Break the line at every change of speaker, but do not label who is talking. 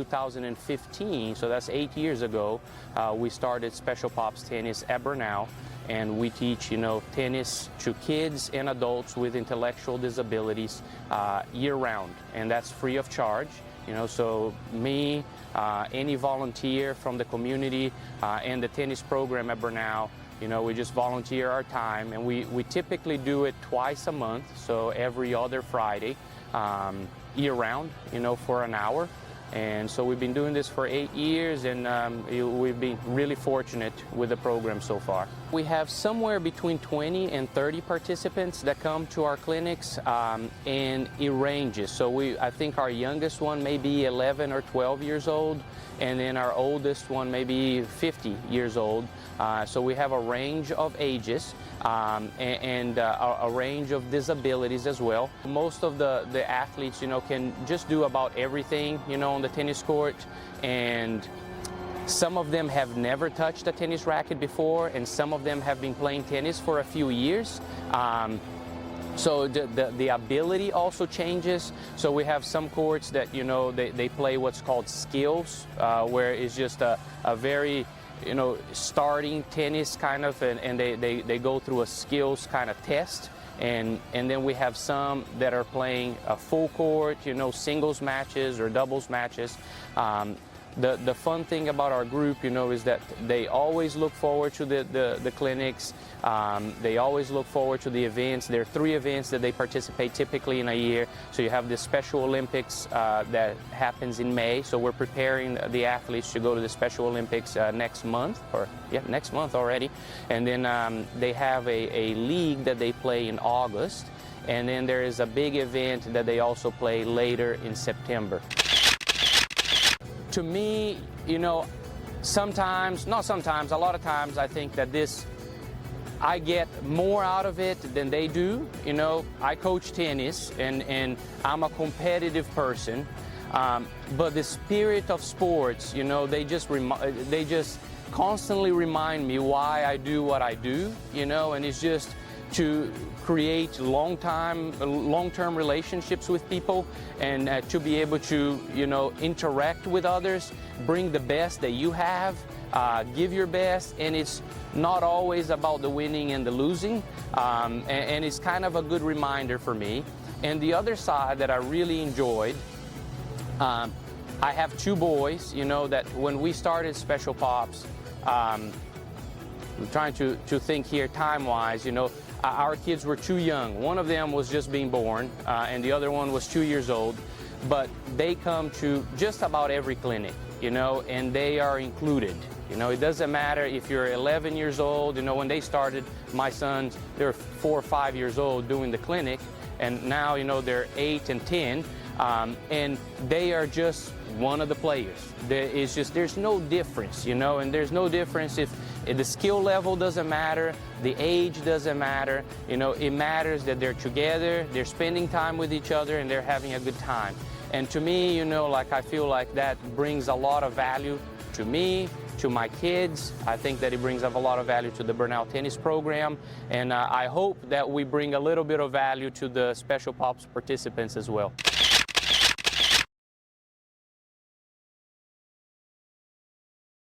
2015, so that's 8 years ago, we started Special Pops Tennis at Brenau, and we teach, tennis to kids and adults with intellectual disabilities year-round, and that's free of charge. So me, any volunteer from the community, and the tennis program at Brenau, we just volunteer our time, and we typically do it twice a month, so every other Friday, year-round, for an hour. And so we've been doing this for 8 years, and we've been really fortunate with the program so far. We have somewhere between 20 and 30 participants that come to our clinics, and it ranges. So I think our youngest one may be 11 or 12 years old, and then our oldest one may be 50 years old. So we have a range of ages, and a range of disabilities as well. Most of the athletes, can just do about everything, on the tennis court, and some of them have never touched a tennis racket before, and some of them have been playing tennis for a few years. So the ability also changes. So we have some courts that, they play what's called skills, where it's just a very, starting tennis kind of, and they go through a skills kind of test. And then we have some that are playing a full court, singles matches or doubles matches. The fun thing about our group, is that they always look forward to the clinics. They always look forward to the events. There are 3 events that they participate typically in a year. So you have the Special Olympics that happens in May. So we're preparing the athletes to go to the Special Olympics next month, next month already. And then they have a league that they play in August. And then there is a big event that they also play later in September. To me, sometimes, not sometimes, a lot of times I think that I get more out of it than they do. I coach tennis, and I'm a competitive person, but the spirit of sports, they just constantly remind me why I do what I do, and it's just to create long-term relationships with people, and to be able to, interact with others, bring the best that you have, give your best, and it's not always about the winning and the losing, and it's kind of a good reminder for me. And the other side that I really enjoyed, I have 2 boys, that when we started Special Pops, I'm trying to think here time-wise, our kids were too young. One of them was just being born, and the other one was 2 years old. But they come to just about every clinic, and they are included. It doesn't matter if you're 11 years old. When they started, my sons, they were 4 or 5 years old doing the clinic, and now, they're 8 and 10, and they are just one of the players. There's no difference, and there's no difference if the skill level doesn't matter, the age doesn't matter, it matters that they're together, they're spending time with each other, and they're having a good time. And to me, I feel like that brings a lot of value to me, to my kids. I think that it brings up a lot of value to the Brenau tennis program, and I hope that we bring a little bit of value to the Special Pops participants as well.